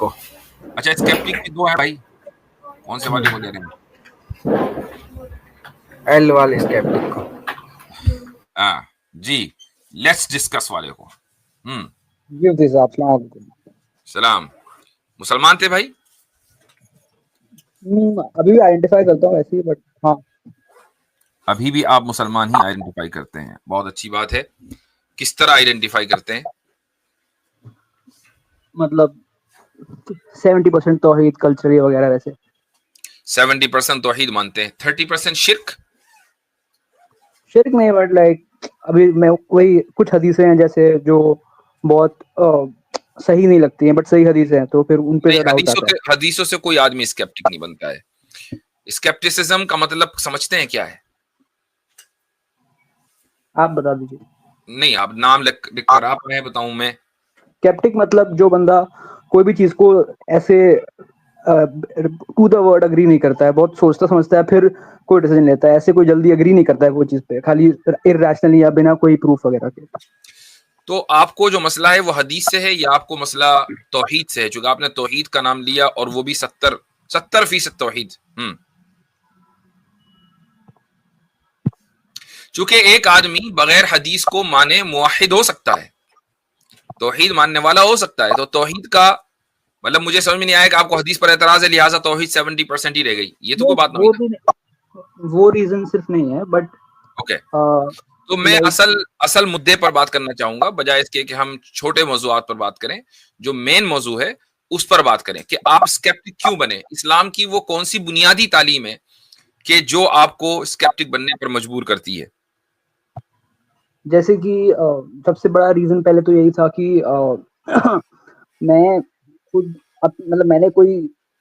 کو. اچھا اسکیپٹک بھی دو ہیں بھائی, کون سے والے کو لے رہے ہیں؟ ایل والے اسکیپٹک کو. جی لیٹس ڈسکس والے کو. جی صاحب السلام علیکم. سلام. مسلمان تھے بھائی؟ ابھی بھی آئیڈینٹیفائی کرتا ہوں ایسے ہی, بٹ ہاں ابھی بھی آپ مسلمان ہی آئیڈینٹیفائی کرتے ہیں, بہت اچھی بات ہے. کس طرح آئیڈینٹیفائی کرتے ہیں؟ مطلب 70% توحید کلچری وغیرہ ویسے. 70% توحید مانتے ہیں, 30% شرک. شرک نہیں, بٹ لائک ابھی میں وہی کچھ حدیثیں ہیں جیسے جو بہت صحیح نہیں لگتی ہیں, بٹ صحیح حدیثیں ہیں تو پھر ان پہ نہیں, ڈاؤٹ آتا ہے. حدیثوں سے کوئی آدمی اسکیپٹک نہیں بنتا ہے. اسکیپٹسزم کا مطلب سمجھتے ہیں کیا ہے؟ آپ بتا دیجیے. نہیں, آپ نام لکھ کر آپ میں بتاؤں میں. اسکیپٹک مطلب جو بندہ کوئی بھی چیز کو ایسے ٹو دا ورڈ اگری نہیں کرتا ہے, بہت سوچتا سمجھتا ہے پھر کوئی ڈیسیجن لیتا ہے. ایسے کوئی جلدی اگری نہیں کرتا ہے وہ چیز پہ, خالی ارریشنلی یا بنا کوئی پروف وغیرہ کے. تو آپ کو جو مسئلہ ہے وہ حدیث سے ہے یا آپ کو مسئلہ توحید سے ہے؟ چونکہ آپ نے توحید کا نام لیا اور وہ بھی 70% توحید. چونکہ ایک آدمی بغیر حدیث کو مانے موحد ہو سکتا ہے, توحید ماننے والا ہو سکتا ہے. تو توحید کا مطلب مجھے سمجھ میں نہیں آیا کہ آپ کو حدیث پر اعتراض ہے لہٰذا توحید 70% ہی رہ گئی, یہ تو کوئی بات نہیں. وہ ریزن صرف نہیں ہے, بٹ اوکے. تو میں اصل مدے پر بات کرنا چاہوں گا, بجائے اس کے کہ ہم چھوٹے موضوعات پر بات کریں. جو مین موضوع ہے اس پر بات کریں کہ آپ اسکیپٹک کیوں بنے. اسلام کی وہ کون سی بنیادی تعلیم ہے کہ جو آپ کو اسکیپٹک بننے پر مجبور کرتی ہے؟ جیسے کہ سب سے بڑا ریزن پہلے تو یہی تھا کہ میں خود مطلب میں نے کوئی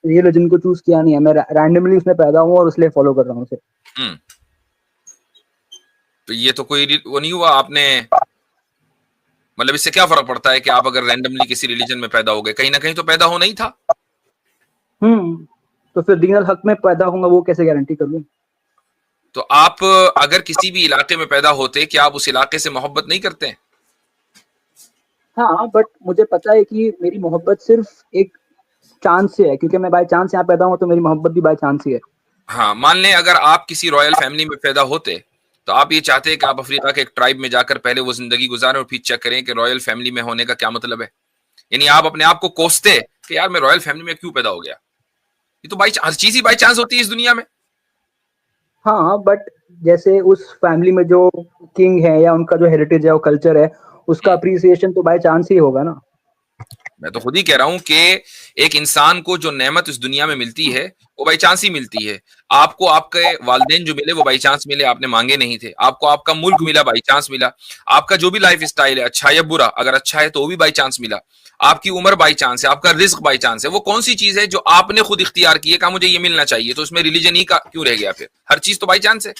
ریلیجن کو چوز کیا نہیں ہے, میں رینڈملی اس میں پیدا ہوں اور اس لیے فالو کر رہا ہوں اسے. تو یہ تو کوئی وہ نہیں ہوا آپ نے, مطلب اس سے کیا فرق پڑتا ہے کہ آپ اگر رینڈملی کسی ریلیجن میں پیدا ہو گئے, کہیں نہ کہیں تو پیدا ہونا ہی تھا. تو پھر دین الحق میں پیدا ہوں گا وہ کیسے گارنٹی کر لوں؟ تو آپ اگر کسی بھی علاقے میں پیدا ہوتے کیا آپ اس علاقے سے محبت نہیں کرتے ہیں؟ ہاں, بٹ مجھے پتا ہے کہ میری محبت صرف ایک چانس سے ہے, کیونکہ میں بائی چانس یہاں پیدا ہوں تو میری محبت بھی بائی چانس ہی ہے. ہاں, مان لیں اگر آپ کسی رائل فیملی میں پیدا ہوتے تو آپ یہ چاہتے کہ آپ افریقہ کے ایک ٹرائب میں جا کر پہلے وہ زندگی گزاریں اور پھر چیک کریں کہ رائل فیملی میں ہونے کا کیا مطلب ہے. یعنی آپ اپنے آپ کو کوستے کہ یار میں رائل فیملی میں کیوں پیدا ہو گیا. یہ تو ہر چیز ہی بائی چانس ہوتی ہے اس دنیا میں. ہاں, بٹ جیسے اس فیملی میں جو کنگ ہے یا ان کا جو ہیریٹیج ہے وہ کلچر ہے, اس کا اپریسیشن تو بائی چانس ہی ہوگا نا. میں تو خود ہی کہہ رہا ہوں کہ ایک انسان کو جو نعمت اس دنیا میں ملتی ہے وہ بائی چانس ہی ملتی ہے. آپ کو آپ کے والدین جو ملے وہ بائی چانس ملے, آپ نے مانگے نہیں تھے. آپ کو آپ کا ملک ملا بائی چانس ملا. آپ کا جو بھی لائف اسٹائل ہے اچھا یا برا, اگر اچھا ہے تو وہ بھی بائی چانس ملا. آپ کی عمر بائی چانس ہے, آپ کا رزق بائی چانس ہے. وہ کون سی چیز ہے جو آپ نے خود اختیار کی ہے کہ مجھے یہ ملنا چاہیے, تو اس میں ریلیجن ہی کا کیوں رہ گیا؟ پھر ہر چیز تو بائی چانس ہے.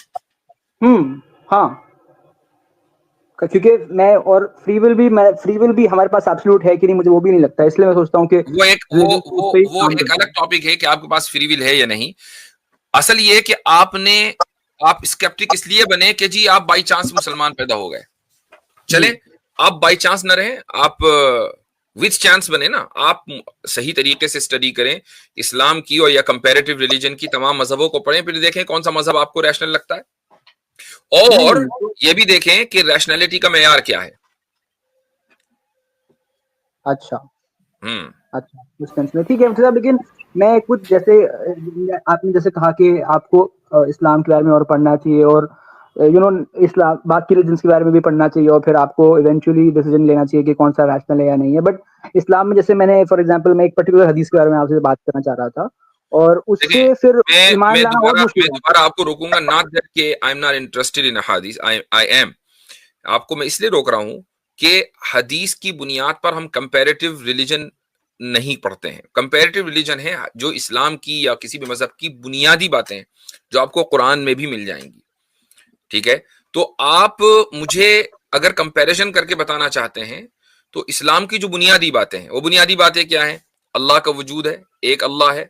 ہاں, کیونکہ میں اور فری ول بھی ہمارے پاس ایبسولوٹ ہے کہ نہیں, مجھے وہ بھی نہیں لگتا. اس لیے میں سوچتا ہوں کہ وہ ایک الگ ٹاپک ہے کہ آپ کے پاس فری ول ہے یا نہیں. اصل یہ کہ آپ اسکیپٹک اس لیے بنے کہ جی آپ بائی چانس مسلمان پیدا ہو گئے. چلے آپ بائی چانس نہ رہیں, آپ وتھ چانس بنے نا. آپ صحیح طریقے سے اسٹڈی کریں اسلام کی اور یا کمپیریٹیو ریلیجن کی, تمام مذہبوں کو پڑھیں, پھر دیکھیں کون سا مذہب آپ کو ریشنل لگتا ہے, اور یہ بھی دیکھیں کہ ریشنلٹی کا معیار کیا ہے. اچھا ٹھیک ہے. لیکن میں کچھ جیسے آپ نے جیسے کہا کہ آپ کو اسلام کے بارے میں اور پڑھنا چاہیے, اور اسلام باقی ریلیجنس کے بارے میں بھی پڑھنا چاہیے, اور پھر آپ کو ایونچولی ڈیسیجن لینا چاہیے کہ کون سا ریشنل ہے یا نہیں ہے. بٹ اسلام میں جیسے میں نے فار ایگزامپل میں ایک پرٹیکولر حدیث کے بارے میں آپ سے بات کرنا چاہ رہا تھا, اور اس سے پھر ایمان میں لانا بہت مشکل ہے. دوبارہ آپ کو روکوں گا, ناٹ دیٹ کہ I am not interested in حدیث, آئی ایم. آپ کو میں اس لیے روک رہا ہوں کہ حدیث کی بنیاد پر ہم کمپیریٹیو ریلیجن نہیں پڑھتے ہیں. کمپیریٹیو ریلیجن ہے جو اسلام کی یا کسی بھی مذہب کی بنیادی باتیں جو آپ کو قرآن میں بھی مل جائیں گی. ٹھیک ہے, تو آپ مجھے اگر کمپیریزن کر کے بتانا چاہتے ہیں تو اسلام کی جو بنیادی باتیں ہیں وہ بنیادی باتیں کیا ہیں؟ اللہ کا وجود ہے, ایک اللہ ہے,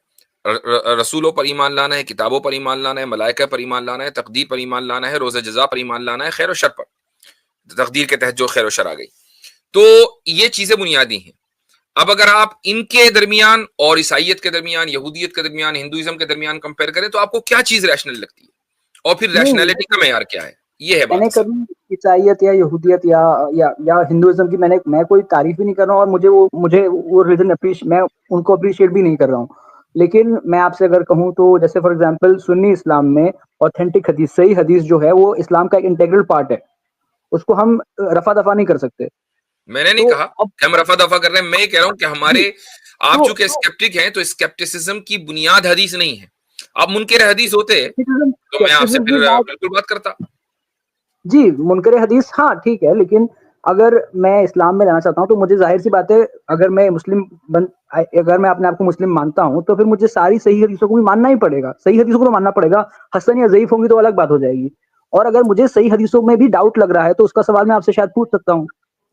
رسولوں پر ایمان لانا ہے, کتابوں پر ایمان لانا ہے, ملائکہ پر ایمان لانا ہے, تقدیر پر ایمان لانا ہے, روز جزا پر ایمان لانا ہے, خیر و شر پر, تقدیر کے تحت جو خیر و شر آ گئی. تو یہ چیزیں بنیادی ہیں. اب اگر آپ ان کے درمیان اور عیسائیت کے درمیان، یہودیت کے درمیان، ہندوازم کے درمیان کمپیئر کریں تو آپ کو کیا چیز ریشنل لگتی ہے، اور پھر ریشنلٹی کا معیار کیا ہے؟ یہ ہے میں نے بات. کبھی عیسائیت یا یہودیت یا ہندوازم کی میں کوئی تعریف بھی نہیں کر رہا ہوں، اور مجھے وہ ریلیجن میں ان کو اپریشیٹ بھی نہیں کر رہا ہوں. لیکن میں آپ سے اگر کہوں تو جیسے فار ایگزامپل سنی اسلام میں اوتھینٹک حدیث، صحیح حدیث جو ہے وہ اسلام کا ایک انٹیگرل پارٹ ہے، اس کو ہم رفع دفع نہیں کر سکتے. میں نے نہیں تو کہا کہ ہم رفع دفع کر رہے ہیں، میں یہ کہہ رہا ہوں کہ ہمارے آپ چونکہ اسکیپٹک ہیں تو اسکیپٹسزم کی بنیاد حدیث نہیں ہے. آپ منکر حدیث ہوتے تو میں آپ سے پھر بالکل بات کرتا. جی منکر حدیث ہاں ٹھیک ہے، لیکن اگر میں اسلام میں جانا چاہتا ہوں تو مجھے ظاہر سی بات ہے، اگر میں اپنے آپ کو مسلم مانتا ہوں تو پھر مجھے ساری صحیح حدیثوں کو بھی ماننا ہی پڑے گا، صحیح حدیثوں کو تو ماننا پڑے گا. حسن یا ضعیف ہوں گی تو الگ بات ہو جائے گی. اور اگر مجھے صحیح حدیثوں میں بھی ڈاؤٹ لگ رہا ہے تو اس کا سوال میں آپ سے شاید پوچھ سکتا ہوں.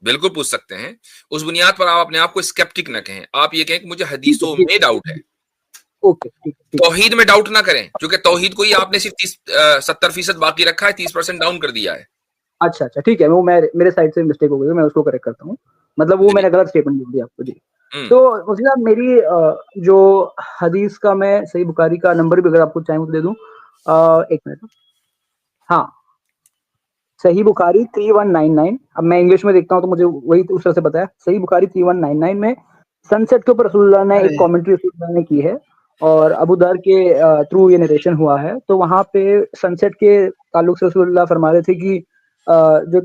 بالکل پوچھ سکتے ہیں. اس بنیاد پر آپ اپنے آپ کو اسکیپٹک نہ کہیں، آپ یہ کہیں کہ مجھے حدیثوں میں ڈاؤٹ ہے. اوکے ٹھیک ہے. توحید میں ڈاؤٹ نہ کریں، کیونکہ توحید کو ہی آپ نے صرف 70% باقی رکھا ہے، 30% ڈاؤن کر دیا ہے. اچھا ٹھیک ہے، وہ میرے سائڈ سے مسٹیک ہو گئی، میں اس کو کریکٹ کرتا ہوں. مطلب وہ میں نے غلط اسٹیٹمنٹ دیا آپ کو. جی تو مفتی صاحب میری جو حدیث کا میں صحیح بخاری کا نمبر بھی اگر آپ کو چاہیں تو دے دوں. ایک منٹ. ہاں صحیح بخاری 3199. اب میں انگلش میں دیکھتا ہوں تو مجھے وہی اس طرح سے پتا ہے. صحیح بخاری 3199 میں سن سیٹ کے اوپر رسول اللہ نے ایک کامنٹری رسول اللہ نے کی ہے، اور ابو ذر کے تھرو یہ نریشن ہوا ہے. تو وہاں پہ سن سیٹ کے تعلق سے رسول اللہ فرما رہے تھے کہ جو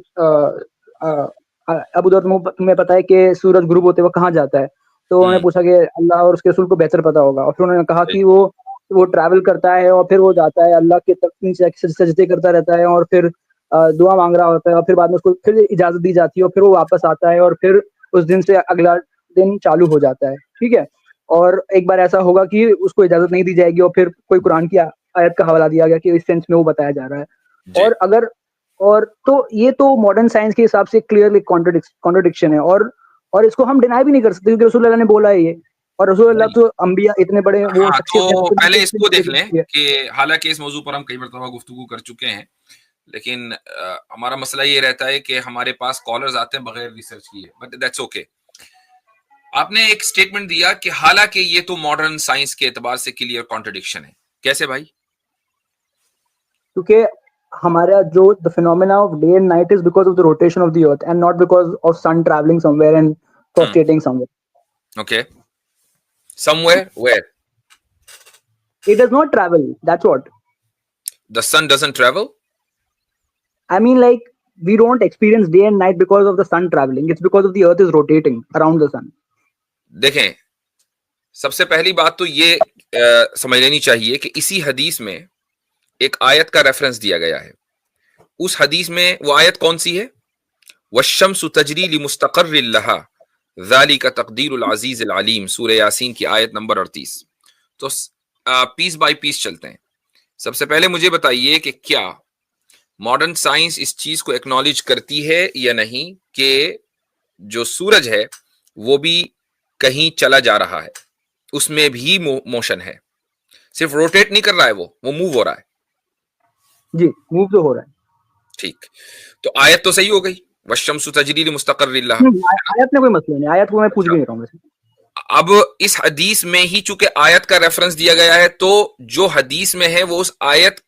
ابو ذر تمہیں پتا ہے کہ سورج غروب ہوتے وقت کہاں جاتا ہے؟ تو انہوں نے پوچھا کہ اللہ اور اس کے رسول کو بہتر پتا ہوگا. اور پھر انہوں نے کہا کہ وہ ٹریول کرتا ہے اور پھر وہ جاتا ہے اللہ کے تقدیر سجدے کرتا رہتا ہے، اور پھر دعا مانگ رہا ہوتا ہے، اور پھر بعد میں اس کو پھر اجازت دی جاتی ہے، اور پھر وہ واپس آتا ہے، اور پھر اس دن سے اگلا دن چالو ہو جاتا ہے. ٹھیک ہے. اور ایک بار ایسا ہوگا کہ اس کو اجازت نہیں دی جائے گی، اور پھر کوئی قرآن کی آیت کا حوالہ دیا گیا کہ اس سینس میں وہ بتایا جا رہا ہے. اور تو یہ تو ماڈرن سائنس کے حساب سے کلیئرلی کانٹرڈکشن ہے، اور اس کو ہم ڈینائی بھی نہیں کر سکتے کیونکہ رسول اللہ نے بولا ہے یہ. اور رسول اللہ تو انبیاء اتنے بڑے وہ ہاں، شخصیت ہیں. تو پہلے اس کو دیکھ لیں کہ حالانکہ اس موضوع پر ہم کئی مرتبہ گفتگو کر چکے ہیں، لیکن ہمارا مسئلہ یہ رہتا ہے کہ ہمارے پاس کالرز آتے ہیں بغیر ریسرچ کیے، بٹ دیٹس اوکے. آپ نے ایک سٹیٹمنٹ دیا کہ حالانکہ یہ تو ماڈرن سائنس کے اعتبار سے کلیئر کانٹرڈکشن ہے. کیسے بھائی؟ کیونکہ ہمارا جو the phenomena of day and night is because of the rotation of the earth and not because of sun traveling somewhere and prostrating somewhere. Okay. Somewhere? Where? It does not travel. That's what. The sun doesn't travel? I mean, like, we don't experience day and night because of the sun traveling. It's because of the earth is rotating around the sun. دیکھیں، سب سے پہلی بات تو یہ سمجھ لینی چاہیے کہ اسی حدیث میں ایک آیت کا ریفرنس دیا گیا ہے. اس حدیث میں وہ آیت کون سی ہے؟ وَالشَّمْسُ تَجْرِي لِمُسْتَقَرٍّ لَهَا ذَلِكَ تَقْدِيرُ الْعَزِيزِ الْعَلِيمِ، سورہ یاسین کی آیت نمبر 38. تو پیس بائی پیس چلتے ہیں. سب سے پہلے مجھے بتائیے کہ کیا ماڈرن سائنس اس چیز کو ایکنالج کرتی ہے یا نہیں کہ جو سورج ہے وہ بھی کہیں چلا جا رہا ہے، اس میں بھی موشن ہے، صرف روٹیٹ نہیں کر رہا ہے، وہ موو ہو رہا ہے. جی موو تو ہو رہا ہے. ٹھیک، تو آیت تو صحیح ہو گئی، والشمس تجری لمستقر لہا. آیت میں کوئی مسئلہ نہیں، آیت کو میں پوچھ بھی نہیں رہا ہوں. اب اس حدیث میں ہی چونکہ آیت کا ریفرنس دیا گیا ہے، تو جو حدیث میں ہے وہ اس آیت،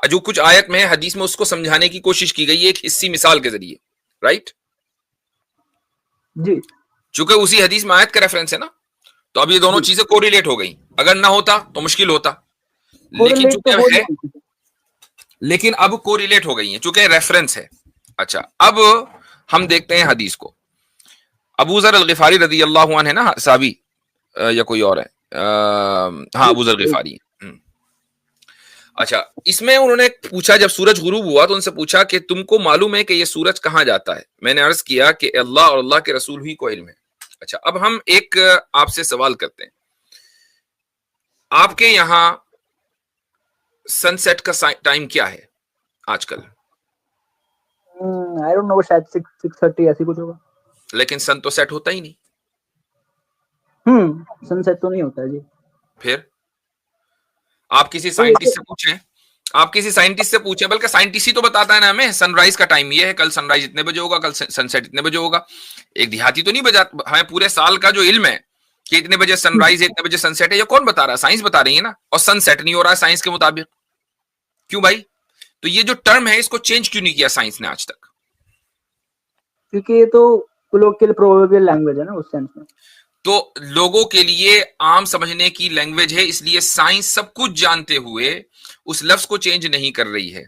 جو کچھ آیت میں ہے حدیث میں، اس کو سمجھانے کی کوشش کی گئی ہے ایک حصی مثال کے ذریعے، رائٹ؟ جی چونکہ اسی حدیث میں آیت کا ریفرنس ہے نا، تو اب یہ دونوں چیزیں کوریلیٹ ہو گئی. اگر نہ ہوتا تو مشکل ہوتا، لیکن چونکہ ہے، لیکن اب کوریلیٹ ہو گئی ہیں چونکہ ریفرنس ہے. اچھا، اب ہم دیکھتے ہیں حدیث کو. ابو ذر الغفاری رضی اللہ عنہ ہے نا صحابی، یا کوئی اور ہے؟ ہاں ابو ذر الغفاری. اچھا، اس میں انہوں نے پوچھا، جب سورج غروب ہوا تو ان سے پوچھا کہ تم کو معلوم ہے کہ یہ سورج کہاں جاتا ہے؟ میں نے عرض کیا کہ اللہ اور اللہ کے رسول ہی کو علم ہے. اچھا، اب ہم ایک آپ سے سوال کرتے ہیں، آپ کے یہاں سن سیٹ کا ٹائم کیا ہے آج کل؟ I don't know، شاید 6:30 ایسی کچھ ہوگا. لیکن سن تو سیٹ ہوتا ہی نہیں. سن سیٹ تو نہیں ہوتا ہے. جی پھر آپ کسی سائنٹسٹ سے پوچھیں آپ کسی سائنٹسٹ سے پوچھیں، بلکہ سائنٹسٹ ہی تو بتاتا ہے نا ہمیں سن رائز کا ٹائم یہ ہے، کل سن رائز اتنے بجے ہوگا، کل سن سیٹ اتنے بجے ہوگا. ایک دیہاتی تو نہیں بجاتا، ہمیں پورے سال کا جو علم ہے کہ اتنے بجے سن رائز ہے اتنے بجے سن سیٹ ہے، یہ کون بتا رہا ہے؟ سائنس بتا رہی ہے نا. اور سن سیٹ نہیں ہو رہا ہے سائنس کے مطابق. کیوں بھائی؟ تو یہ جو ٹرم ہے اس کو چینج کیوں نہیں کیا سائنس نے آج تک؟ کیونکہ یہ تو کولوکیل پرووربل لینگویج ہے نا اس سینس میں. تو لوگوں کے لیے عام سمجھنے کی لینگویج ہے، اس لیے سائنس سب کچھ جانتے ہوئے اس لفظ کو چینج نہیں کر رہی ہے.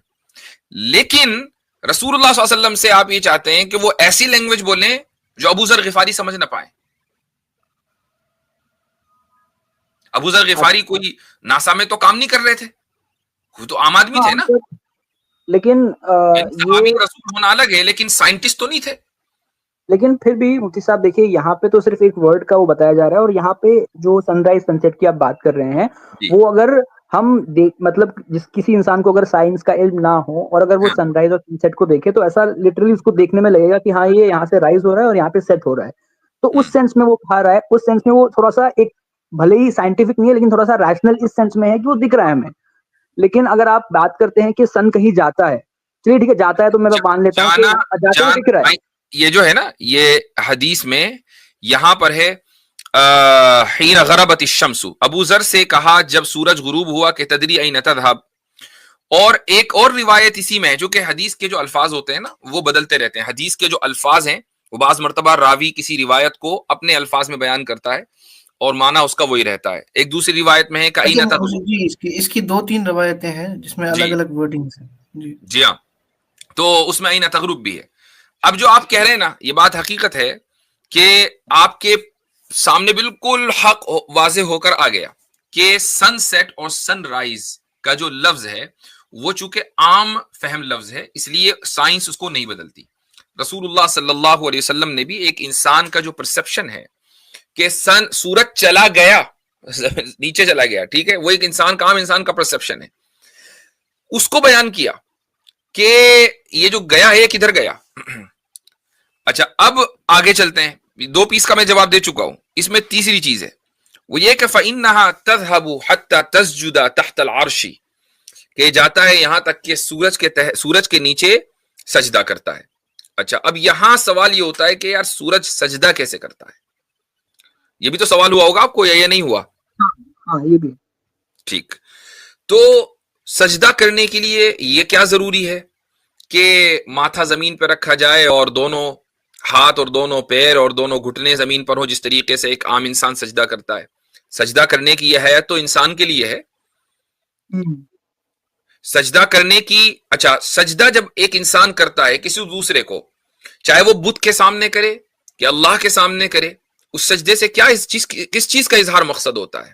لیکن رسول اللہ صلی اللہ علیہ وسلم سے آپ یہ چاہتے ہیں کہ وہ ایسی لینگویج بولیں جو ابو ذر غفاری سمجھ نہ پائیں. ابو ذر غفاری کوئی ناسا میں تو کام نہیں کر رہے تھے، وہ تو عام آدمی تھے نا. لیکن صحابی رسول ہونا الگ ہے، لیکن سائنٹسٹ تو نہیں تھے. لیکن پھر بھی مفتی صاحب دیکھیے یہاں پہ تو صرف ایک ورڈ کا وہ بتایا جا رہا ہے، اور یہاں پہ جو سن رائز سن سیٹ کی آپ بات کر رہے ہیں وہ اگر ہم مطلب کسی انسان کو اگر سائنس کا علم نہ ہو اور اگر وہ سن رائز اور سن سیٹ کو دیکھے تو ایسا لٹرلی اس کو دیکھنے میں لگے گا کہ ہاں یہ یہاں سے رائز ہو رہا ہے اور یہاں پہ سیٹ ہو رہا ہے. تو اس سینس میں وہ کھا رہا ہے، اس سینس میں وہ تھوڑا سا ایک بھلے ہی سائنٹیفک نہیں ہے لیکن تھوڑا سا ریشنل اس سینس میں ہے کہ وہ دکھ رہا ہے ہمیں. لیکن اگر آپ بات کرتے ہیں کہ سن کہیں جاتا ہے، چلیے ٹھیک ہے جاتا ہے تو میں مان لیتا ہوں کہ جاتا ہے دکھ رہا ہے. یہ جو ہے نا یہ حدیث میں یہاں پر ہے حین غربت الشمس، ابو ذر سے کہا جب سورج غروب ہوا کہ تدری این تذهب. اور ایک اور روایت اسی میں جو کہ حدیث کے جو الفاظ ہوتے ہیں نا وہ بدلتے رہتے ہیں. حدیث کے جو الفاظ ہیں وہ بعض مرتبہ راوی کسی روایت کو اپنے الفاظ میں بیان کرتا ہے اور معنی اس کا وہی رہتا ہے. ایک دوسری روایت میں ہے کہ این تذهب. اس کی 2-3 روایتیں ہیں جس میں الگ الگ ورڈنگز ہیں. جی ہاں، تو اس میں این تغرب بھی ہے. اب جو آپ کہہ رہے ہیں نا یہ بات حقیقت ہے کہ آپ کے سامنے بالکل حق واضح ہو کر آ گیا کہ سن سیٹ اور سن رائز کا جو لفظ ہے وہ چونکہ عام فہم لفظ ہے اس لیے سائنس اس کو نہیں بدلتی. رسول اللہ صلی اللہ علیہ وسلم نے بھی ایک انسان کا جو پرسپشن ہے کہ سورج چلا گیا نیچے چلا گیا، ٹھیک ہے، وہ ایک انسان کا عام انسان کا پرسپشن ہے، اس کو بیان کیا کہ یہ جو گیا ہے کدھر گیا. اچھا اب آگے چلتے ہیں. 2 پیس کا میں جواب دے چکا ہوں. اس میں تیسری چیز ہے وہ یہ کہ فَإِنَّهَا تَذْهَبُ حَتَّى تَسْجُدَ تَحْتَ الْعَرْشِ، کہ جاتا ہے یہاں تک کہ سورج کے نیچے سجدہ کرتا ہے. اچھا اب یہاں سوال یہ ہوتا ہے کہ یار سورج سجدہ کیسے کرتا ہے؟ یہ بھی تو سوال ہوا ہوگا آپ کو یا یہ نہیں ہوا؟ ہاں یہ بھی ٹھیک. تو سجدہ کرنے کے لیے یہ کیا ضروری ہے کہ ماتھا زمین پہ رکھا جائے اور دونوں ہاتھ اور دونوں پیر اور دونوں گھٹنے زمین پر ہو جس طریقے سے ایک عام انسان سجدہ کرتا ہے؟ سجدہ کرنے کی یہ حیات تو انسان کے لیے ہے. سجدہ کرنے کی اچھا سجدہ جب ایک انسان کرتا ہے کسی دوسرے کو، چاہے وہ بت کے سامنے کرے کہ اللہ کے سامنے کرے، اس سجدے سے کیا کس چیز کا اظہار مقصد ہوتا ہے؟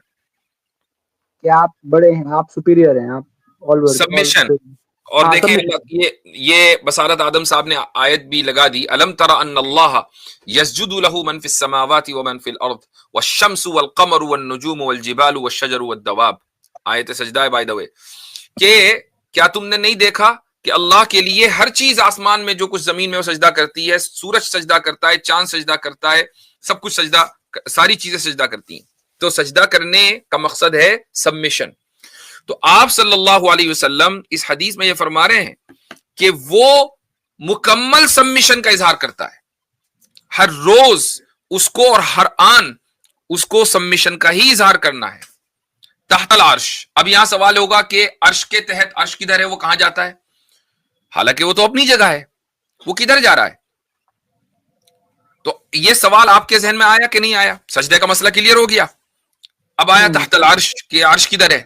کہ آپ بڑے ہیں، آپ سپیریئر ہیں، آپ سبمیشن. اور دیکھیں یہ بصارت آدم صاحب نے آیت بھی لگا دی، الم تر ان اللہ یسجد لہ من فی السماوات ومن فی الارض والشمس والقمر والنجوم والجبال والشجر والدواب. آیت سجدہ ہے بائی دا وے، کہ کیا تم نے نہیں دیکھا کہ اللہ کے لیے ہر چیز آسمان میں جو کچھ زمین میں وہ سجدہ کرتی ہے، سورج سجدہ کرتا ہے، چاند سجدہ کرتا ہے، سب کچھ سجدہ، ساری چیزیں سجدہ کرتی ہیں. تو سجدہ کرنے کا مقصد ہے سبمیشن. تو آپ صلی اللہ علیہ وسلم اس حدیث میں یہ فرما رہے ہیں کہ وہ مکمل سبمیشن کا اظہار کرتا ہے، ہر روز اس کو اور ہر آن اس کو سبمیشن کا ہی اظہار کرنا ہے. تحت العرش. اب یہاں سوال ہوگا کہ عرش کے تحت، عرش کدھر ہے، وہ کہاں جاتا ہے؟ حالانکہ وہ تو اپنی جگہ ہے، وہ کدھر جا رہا ہے؟ تو یہ سوال آپ کے ذہن میں آیا کہ نہیں آیا؟ سجدے کا مسئلہ کلیئر ہو گیا. اب آیا تحت العرش کہ عرش کدھر ہے.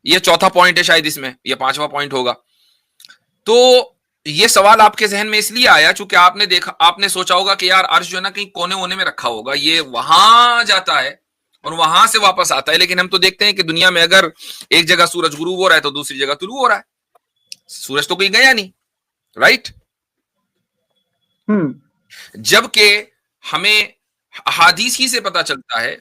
یہ چوتھا پوائنٹ ہے شاید اس میں، یہ 5واں پوائنٹ ہوگا. تو یہ سوال آپ کے ذہن میں اس لیے آیا چونکہ آپ نے دیکھا، آپ نے سوچا ہوگا کہ یار عرش جو ہے نا کہیں کونے وونے میں رکھا ہوگا، یہ وہاں جاتا ہے اور وہاں سے واپس آتا ہے. لیکن ہم تو دیکھتے ہیں کہ دنیا میں اگر ایک جگہ سورج غروب ہو رہا ہے تو دوسری جگہ طلوع ہو رہا ہے، سورج تو کہیں گیا نہیں، رائٹ؟ جبکہ ہمیں احادیث ہی سے پتا چلتا ہے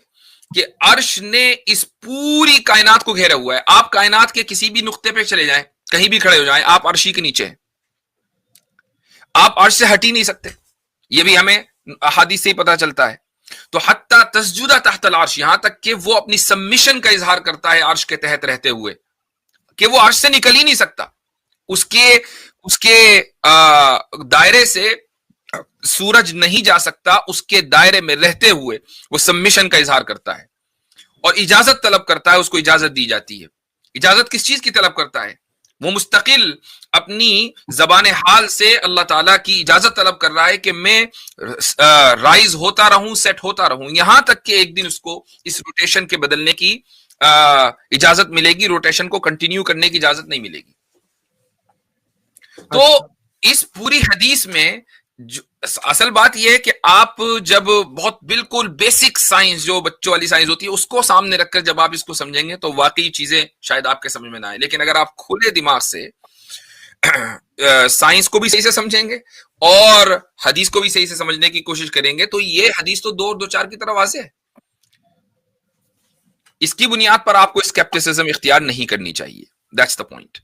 کہ عرش نے اس پوری کائنات کو گھیرا ہوا ہے. آپ کائنات کے کسی بھی نقطے پہ چلے جائیں، کہیں بھی کھڑے ہو جائیں، آپ عرشی کے نیچے ہیں، آپ عرش سے ہٹ ہی نہیں سکتے. یہ بھی ہمیں احادیث سے ہی پتا چلتا ہے. تو حتی تسجد تحت العرش، یہاں تک کہ وہ اپنی سبمیشن کا اظہار کرتا ہے عرش کے تحت رہتے ہوئے. کہ وہ عرش سے نکل ہی نہیں سکتا. اس کے دائرے سے سورج نہیں جا سکتا. اس کے دائرے میں رہتے ہوئے وہ سبمیشن کا اظہار کرتا ہے اور اجازت طلب کرتا ہے. اس کو اجازت دی جاتی ہے. اجازت کس چیز کی طلب کرتا ہے؟ وہ مستقل اپنی زبان حال سے اللہ تعالیٰ کی اجازت طلب کر رہا ہے کہ میں رائز ہوتا رہوں، سیٹ ہوتا رہوں، یہاں تک کہ ایک دن اس کو اس روٹیشن کے بدلنے کی اجازت ملے گی. روٹیشن کو کنٹینیو کرنے کی اجازت نہیں ملے گی. تو اس پوری حدیث میں اصل بات یہ ہے کہ آپ جب بہت بالکل بیسک سائنس جو بچوں والی سائنس ہوتی ہے اس کو سامنے رکھ کر جب آپ اس کو سمجھیں گے تو واقعی چیزیں شاید آپ کے سمجھ میں نہ آئے. لیکن اگر آپ کھلے دماغ سے سائنس کو بھی صحیح سے سمجھیں گے اور حدیث کو بھی صحیح سے سمجھنے کی کوشش کریں گے تو یہ حدیث تو 2 اور 2 4 کی طرح واضح ہے. اس کی بنیاد پر آپ کو اسکیپٹسزم اختیار نہیں کرنی چاہیے. That's the point.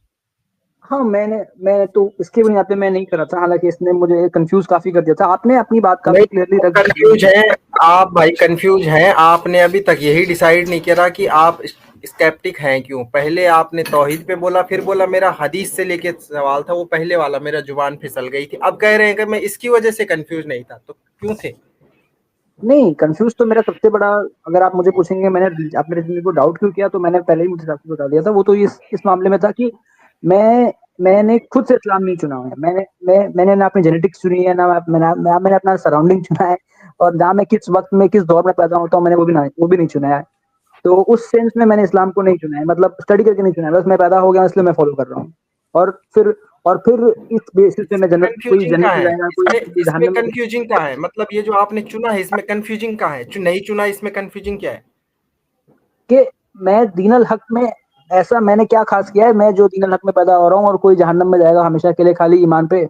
ہاں میں تو اس کی بنیاد پہ میں نہیں کر رہا تھا، حالانکہ اس نے مجھے کنفیوز کافی کر دیا تھا. آپ نے اپنی بات کافی کلیئرلی رکھ دی. کنفیوز ہیں آپ بھائی، کنفیوز ہیں آپ نے ابھی تک یہی ڈیسائیڈ نہیں کیا کہ آپ اسکیپٹک ہیں کیوں. پہلے آپ نے توحید پہ بولا، پھر بولا میرا حدیث سے لے کے سوال تھا، وہ پہلے والا میرا زبان پھسل گئی تھی. اب کہہ رہے ہیں کہ میں اس کی وجہ سے کنفیوز نہیں تھا، تو کیوں تھے؟ نہیں، کنفیوز تو میرا سب سے بڑا، اگر آپ مجھے پوچھیں گے میں نے اپنے زندگی کو ڈاؤٹ کیوں کیا، تو میں نے پہلے ہی مجھے بتا دیا تھا. وہ تو اس معاملے میں تھا کہ میں نے خود سے اسلام نہیں چنا ہوا ہے. میں نے نہ اپنی جینیٹکس چنی ہے، نہ میں نے اپنا سراؤنڈنگ چنا ہے، اور نہ میں کس وقت میں کس دور میں پیدا ہوتا ہوں میں نے وہ بھی نہیں چنا ہے. تو اس سینس میں نے اسلام کو نہیں چنا ہے، مطلب اسٹڈی کر کے نہیں چنا ہے، بس میں پیدا ہو گیا اس لیے میں فالو کر رہا ہوں. اور پھر اس بیسس پہ میں جنت کوئی جنت میں جائے گا، کوئی جہنم میں. کنفیوژن کا ہے مطلب یہ جو آپ نے چنا ہے اس میں کنفیوژن کا ہے، جو نہیں چنا اس میں کنفیوژن کیا ہے؟ کہ میں دین الحق میں ایسا میں نے کیا خاص کیا ہے، میں جو دین الحق میں پیدا ہو رہا ہوں اور کوئی جہنم میں جائے گا ہمیشہ کے لیے خالی ایمان پہ.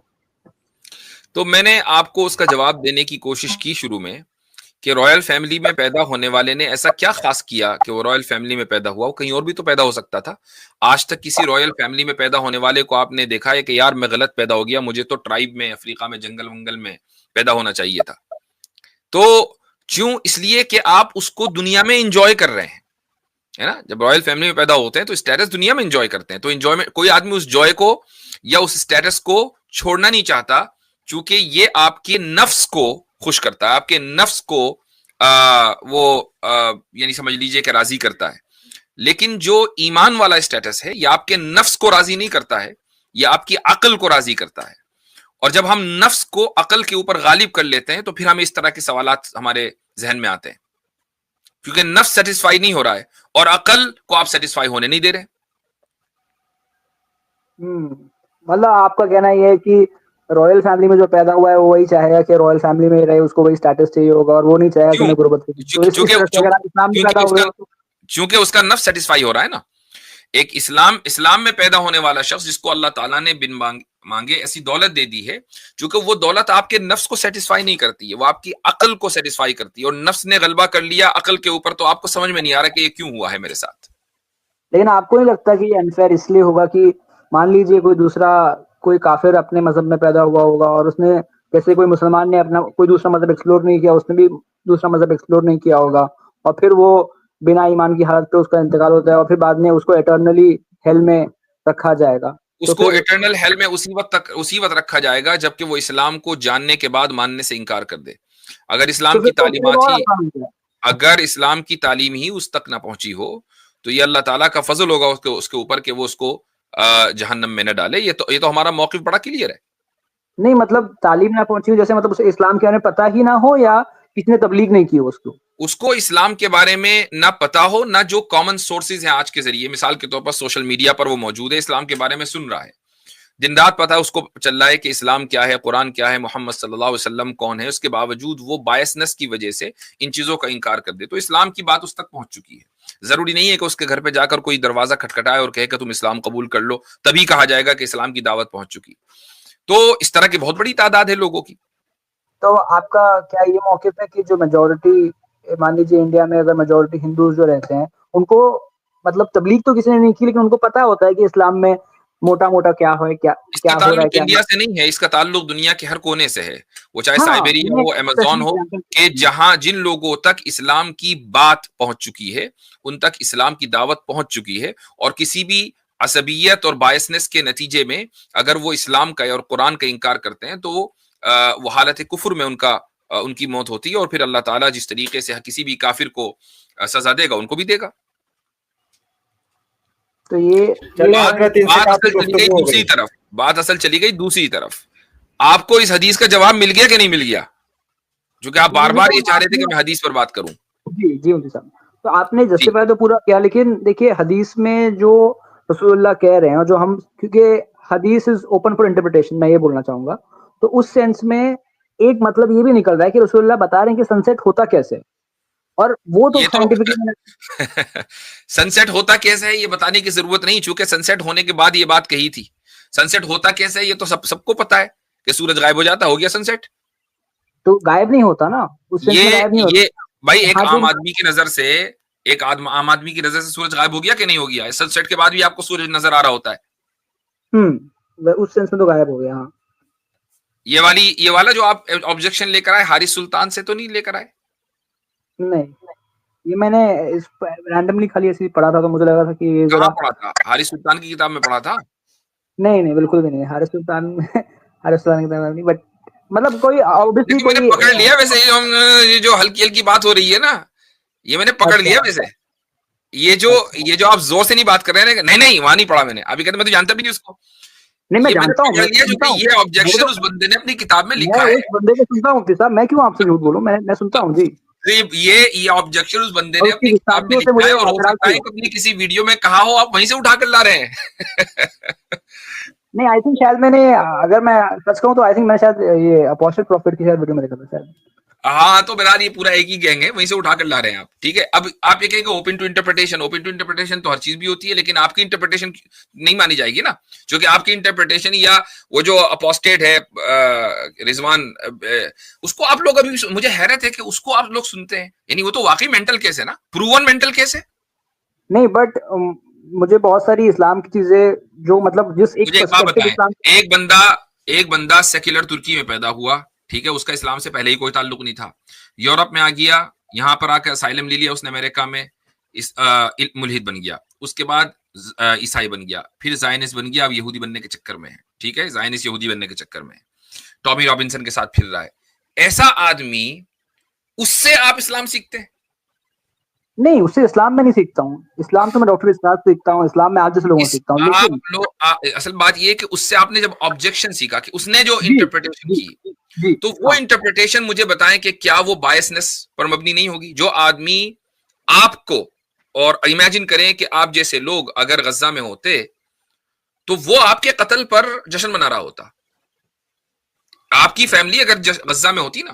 تو میں نے آپ کو اس کا جواب دینے کی کوشش کی شروع میں کہ رائل فیملی میں پیدا ہونے والے نے ایسا کیا خاص کیا کہ وہ رائل فیملی میں پیدا ہوا. وہ کہیں اور بھی تو پیدا ہو سکتا تھا. آج تک کسی رائل فیملی میں پیدا ہونے والے کو آپ نے دیکھا ہے کہ یار میں غلط پیدا ہو گیا، مجھے تو ٹرائب میں، افریقہ میں، جنگل ونگل میں پیدا ہونا چاہیے تھا. تو کیوں؟ اس لیے کہ آپ اس کو دنیا میں انجوائے کر رہے ہیں، ہے نا. جب رائل فیملی میں پیدا ہوتے ہیں تو اسٹیٹس دنیا میں انجوائے کرتے ہیں. تو انجوائے کوئی آدمی اس جوائے کو یا اس اسٹیٹس کو چھوڑنا نہیں چاہتا، چونکہ یہ آپ کے نفس کو خوش کرتا ہے، آپ کے نفس کو یعنی سمجھ لیجئے کہ راضی کرتا ہے. لیکن جو ایمان والا اسٹیٹس ہے یہ آپ کے نفس کو راضی نہیں کرتا ہے، یہ آپ کی عقل کو راضی کرتا ہے. اور جب ہم نفس کو عقل کے اوپر غالب کر لیتے ہیں تو پھر ہمیں اس طرح کے سوالات ہمارے ذہن میں آتے ہیں، کیونکہ نفس سیٹسفائی نہیں ہو رہا ہے اور عقل کو آپ سیٹسفائی ہونے نہیں دے رہے. مطلب آپ کا کہنا یہ ہے کہ رائل فیملی میں جو پیدا ہوا ہے وہ وہی چاہے گا کہ رائل فیملی میں رہے، اس کو وہی سٹیٹس چاہیے ہوگا، اور وہ نہیں چاہے گا کہ میں غربت کروں. چونکہ اس کا نفس سیٹسفائی ہو رہا ہے نا. ایک اسلام میں پیدا ہونے والا شخص جس کو اللہ تعالیٰ نے بن مانگے ایسی دولت دے دی ہے، چونکہ وہ دولت آپ کے نفس کو سیٹسفائی نہیں کرتی ہے، وہ آپ کی عقل کو سیٹسفائی کرتی ہے، اور نفس نے غلبہ کر لیا عقل کے اوپر، تو آپ کو سمجھ میں نہیں آ رہا کہ یہ کیوں ہوا ہے میرے ساتھ. لیکن آپ کو نہیں لگتا کہ یہ انفیئر اس لیے ہوگا کہ مان لیجئے کوئی کافر اپنے مذہب میں پیدا ہوا ہوگا اور اس نے، جیسے کوئی مسلمان نے اپنا کوئی دوسرا مذہب ایکسپلور نہیں کیا، اس نے بھی دوسرا مذہب ایکسپلور نہیں کیا ہوگا، اور پھر وہ بنا ایمان کی حالت پہ اس کا انتقال ہوتا ہے، اور پھر بعد میں اس کو ایٹرنلی ہیل میں رکھا جائے گا. اس کو ایٹرنل ہیل میں اسی وقت رکھا جائے گا جبکہ وہ اسلام کو جاننے کے بعد ماننے سے انکار کر دے. اگر اسلام کی تعلیمات اگر اسلام کی تعلیم ہی اس تک نہ پہنچی ہو تو یہ اللہ تعالیٰ کا فضل ہوگا اس کے اوپر کہ وہ اس کو جہنم میں نہ ڈالے. یہ تو ہمارا موقف بڑا کلیئر ہے. نہیں مطلب تعلیم نہ پہنچی ہو، جیسے مطلب اسے اسلام کے بارے میں پتہ ہی نہ ہو، یا کسی نے تبلیغ نہیں کی ہو اس کو اسلام کے بارے میں نہ پتا ہو، نہ جو کامن سورسز ہیں آج کے ذریعے، مثال کے طور پر سوشل میڈیا پر وہ موجود ہے، اسلام کے بارے میں سن رہا ہے، دن رات پتا ہے اس کو چل رہا ہے کہ اسلام کیا ہے، قرآن کیا ہے، محمد صلی اللہ علیہ وسلم کون ہے، اس کے باوجود وہ بائسنس کی وجہ سے ان چیزوں کا انکار کر دے، تو اسلام کی بات اس تک پہنچ چکی ہے. ضروری نہیں ہے کہ اس کے گھر پہ جا کر کوئی دروازہ کھٹکھٹائے اور کہے کہ تم اسلام قبول کر لو تبھی کہا جائے گا کہ اسلام کی دعوت پہنچ چکی. تو اس طرح کی بہت بڑی تعداد ہے لوگوں کی. تو آپ کا کیا یہ موقف ہے کہ جو میجورٹی، مان لیجیے انڈیا میں اگر میجورٹی ہندوز جو رہتے ہیں ان کو مطلب تبلیغ تو کسی نے نہیں کی، لیکن ان کو پتا ہوتا ہے کہ اسلام میں موٹا کیا ہے، کیا اس کا ہو رہا ہے، تعلق کیا انڈیا سے نہیں ہے، اس کا تعلق دنیا کے ہر کونے سے ہے، وہ چاہے سائبیریا ہو، ایمیزون ہو، کہ جہاں جن لوگوں تک اسلام کی بات پہنچ چکی ہے ان تک اسلام کی دعوت پہنچ چکی ہے، اور کسی بھی عصبیت اور بائسنس کے نتیجے میں اگر وہ اسلام کا اور قرآن کا انکار کرتے ہیں تو وہ حالت کفر میں ان کی موت ہوتی ہے، اور پھر اللہ تعالیٰ جس طریقے سے کسی بھی کافر کو سزا دے گا ان کو بھی دے گا. تو یہ بات اصل چلی گئی دوسری طرف. آپ کو اس حدیث کا جواب مل گیا کہ نہیں مل گیا؟ جو کہ آپ بار بار یہ چاہ رہے تھے کہ میں حدیث پر بات کروں. جی مفتی صاحب، تو آپ نے جسٹیفائی تو پورا کیا، لیکن دیکھیے حدیث میں جو رسول اللہ کہہ رہے ہیں، جو ہم، کیونکہ حدیث از اوپن فار انٹرپریٹیشن، میں یہ بولنا چاہوں گا، تو اس سینس میں ایک مطلب یہ بھی نکل رہا ہے کہ رسول اللہ بتا رہے ہیں کہ سن سیٹ ہوتا کیسے، اور وہ تو سن سیٹ ہوتا کیسے ہے یہ بتانے کی ضرورت نہیں، چونکہ سن سیٹ ہونے کے بعد یہ بات کہی تھی. سن سیٹ ہوتا کیسے ہے یہ تو سب کو پتا ہے کہ سورج غائب ہو جاتا، ہو گیا سن سیٹ. تو غائب نہیں ہوتا نا یہ بھائی ایک عام آدمی کی نظر سے عام آدمی کی نظر سے سورج غائب ہو گیا کہ نہیں ہو گیا؟ سن سیٹ کے بعد بھی آپ کو سورج نظر آ رہا ہوتا ہے. اس سینس میں تو غائب ہو گیا. ہاں، یہ والا جو آپ آبجیکشن لے کر آئے حارث سلطان سے تو نہیں لے کر آئے؟ نہیں، یہ میں نے رینڈملی خالی ایسے پڑھا تھا، تو مجھے لگا تھا کہ کہاں پڑھا تھا؟ حارث سلطان کی کتاب میں پڑھا تھا؟ نہیں بالکل بھی نہیں، حارث سلطان کی کتاب میں نہیں، بٹ مطلب کوئی میں نے پکڑ لیا. ویسے یہ جو ہلکی بات ہو رہی ہے نا، یہ میں نے پکڑ لیا. ویسے یہ جو آپ زور سے نہیں بات کر رہے ہیں، نہیں وہاں نہیں پڑھا میں نے. ابھی کہتے میں تو جانتا بھی نہیں اس کو. نہیں، میں جانتا ہوں، یہ آبجیکشن اس بندے نے اپنی کتاب میں لکھا ہے. اس بندے کو سنتا ہوں صاحب، میں کیوں آپ سے جھوٹ بولوں، میں سنتا ہوں. جی، یہ آبجیکشن اس بندے نے اپنی کتاب میں لکھا ہے، اور ہو سکتا ہے کہ اپنی کسی ویڈیو میں کہا ہو، آپ وہیں سے اٹھا کر لا رہے ہیں. نہیں، آئی تھنک شاید میں نے، اگر میں سچ کہوں تو آئی تھنک میں شاید یہ اپوسٹل پروفٹ کی شاید ویڈیو میں دیکھا تھا شاید. ہاں، تو برحال یہ پورا ایک ہی گینگ ہے، وہیں سے اٹھا کر لا رہے ہیں آپ. ٹھیک ہے، اب آپ یہ کہیں گے اوپن ٹو انٹرپریٹیشن تو ہر چیز بھی ہوتی ہے، لیکن آپ کی انٹرپریٹیشن نہیں مانی جائے گی نا، کیونکہ آپ کی انٹرپریٹیشن یا وہ جو اپوسٹیٹ ہے رضوان، اس کو آپ لوگ، ابھی مجھے حیرت ہے کہ اس کو آپ لوگ سنتے ہیں. یعنی وہ تو واقعی مینٹل کیس ہے نا، پروون مینٹل کیس ہے. نہیں، بٹ مجھے بہت ساری اسلام کی چیزیں جو مطلب جس ایک بندہ سیکولر ترکی میں پیدا ہوا، ٹھیک ہے، اس کا اسلام سے پہلے ہی کوئی تعلق نہیں تھا. یورپ میں آ گیا، یہاں پر آ کے اسائلم لے لیا اس نے امریکہ میں، ملحد بن گیا. اس کے بعد عیسائی بن گیا، پھر زائنس بن گیا، اب یہودی بننے کے چکر میں ہے. ٹھیک ہے، زائنس یہودی بننے کے چکر میں ہے، ٹامی رابنسن کے ساتھ پھر رہا ہے. ایسا آدمی، اس سے آپ اسلام سیکھتے ہیں؟ نہیں، اس سے اسلام میں نہیں سیکھتا ہوں. اسلام تو میں ڈاکٹر اسرار سے سیکھتا ہوں، اسلام میں آپ جیسے لوگوں سے سیکھتا ہوں. لیکن اصل بات یہ ہے کہ اس سے آپ نے جب آبجیکشن سیکھا کہ اس نے جو انٹرپریٹیشن کی، تو وہ انٹرپریٹیشن مجھے بتائیں کہ کیا وہ بائسنس پر مبنی نہیں ہوگی؟ جو آدمی آپ کو، اور امیجن کریں کہ آپ جیسے لوگ اگر غزہ میں ہوتے تو وہ آپ کے قتل پر جشن منا رہا ہوتا. آپ کی فیملی اگر غزہ میں ہوتی نا،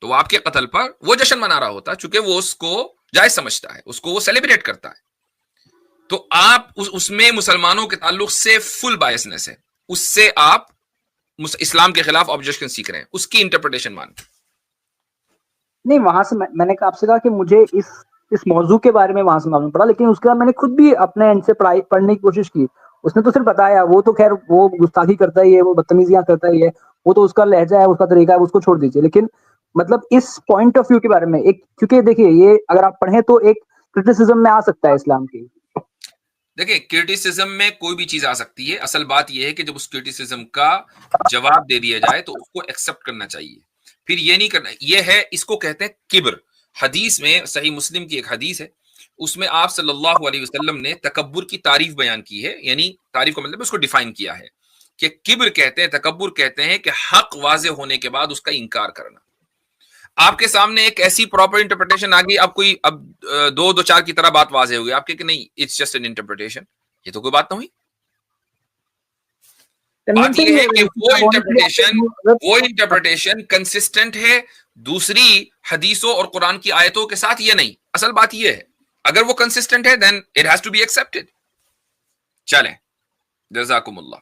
تو وہ آپ کے قتل پر وہ جشن منا رہا ہوتا، چونکہ وہ اس کو جائز سمجھتا ہے، اس کو وہ سیلیبریٹ کرتا ہے. تو آپ اس میں مسلمانوں کے تعلق سے فل بائسنس ہے، اس سے آپ اسلام کے خلاف آبجیکشن سیکھ رہے ہیں، اس کی انٹرپریٹیشن مان. نہیں، وہاں سے میں نے آپ سے کہا کہ مجھے اس موضوع کے بارے میں وہاں سے معلوم پڑا، لیکن اس کے بعد میں نے خود بھی اپنے اینڈ سے پڑھنے کی کوشش کی. اس نے تو صرف بتایا، وہ تو خیر وہ گستاخی کرتا ہی ہے، وہ بدتمیزیاں کرتا ہی ہے، وہ تو اس کا لہجہ ہے، اس کا طریقہ ہے، اس کو چھوڑ دیجیے. لیکن مطلب اس پوائنٹ آف ویو کے بارے میں کیونکہ دیکھیے یہ اگر آپ پڑھیں تو ایک کرٹیسزم میں آ سکتا ہے اسلام کی. دیکھیں، کرٹیسزم میں کوئی بھی چیز آ سکتی ہے. اصل بات یہ ہے کہ جب اس کرٹیسزم کا جواب دے دیا جائے تو اس کو ایکسپٹ کرنا چاہیے، پھر یہ نہیں کرنا. یہ ہے، اس کو کہتے ہیں کبر. حدیث میں صحیح مسلم کی ایک حدیث ہے، اس میں آپ صلی اللہ علیہ وسلم نے تکبر کی تعریف بیان کی ہے. یعنی تعریف کا مطلب اس کو ڈیفائن کیا ہے کہ کبر کہتے ہیں، تکبر کہتے ہیں کہ حق واضح ہونے کے بعد اس کا انکار کرنا. آپ کے سامنے ایک ایسی پراپر انٹرپریٹیشن آ گئی، اب کوئی دو چار کی طرح بات واضح ہو گئی، آپ کہ نہیں اٹس جسٹ این انٹرپریٹیشن، یہ تو کوئی بات نہ ہوئی. بات یہ ہے کہ وہ انٹرپریٹیشن کنسسٹنٹ ہے دوسری حدیثوں اور قرآن کی آیتوں کے ساتھ، یہ نہیں. اصل بات یہ ہے اگر وہ کنسسٹنٹ ہے then it has to be accepted. چلیں، جزاکم اللہ.